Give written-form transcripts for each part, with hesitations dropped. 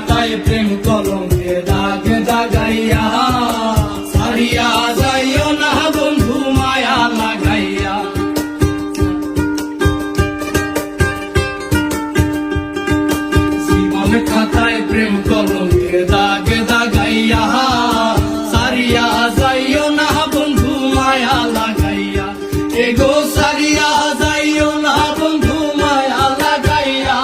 খাতায় প্রেম কলঙ্কে দাগ দাগাইয়া সারিয়া যাইও না বন্ধু মায়া লাগাইয়া। জীবন খাতায় প্রেম কলঙ্কে দাগ দাগাইয়া সারিয়া যাইও না বন্ধু মায়া লাগাইয়া। এগো সারিয়া যাইও না বন্ধু মায়া লাগাইয়া।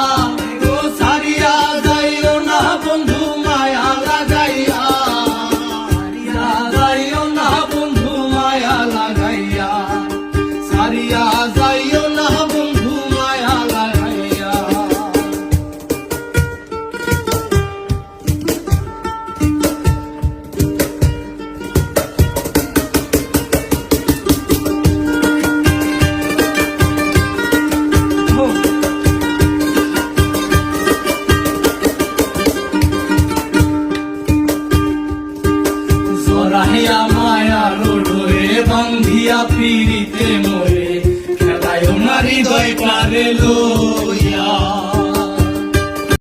এগো সারিয়া যাইও না বন্ধু মায়া লাগাইয়া। সারিয়া যাইও না বন্ধু মায়া লাগাইয়া। সারিয়া যাইও না বন্ধু মায়া লাগাইয়া। জরাহিয়া মায়ার ডোরে বান্ধিয়া পিড়িতে মোরে খেলায় না হৃদয় পারে লইয়া।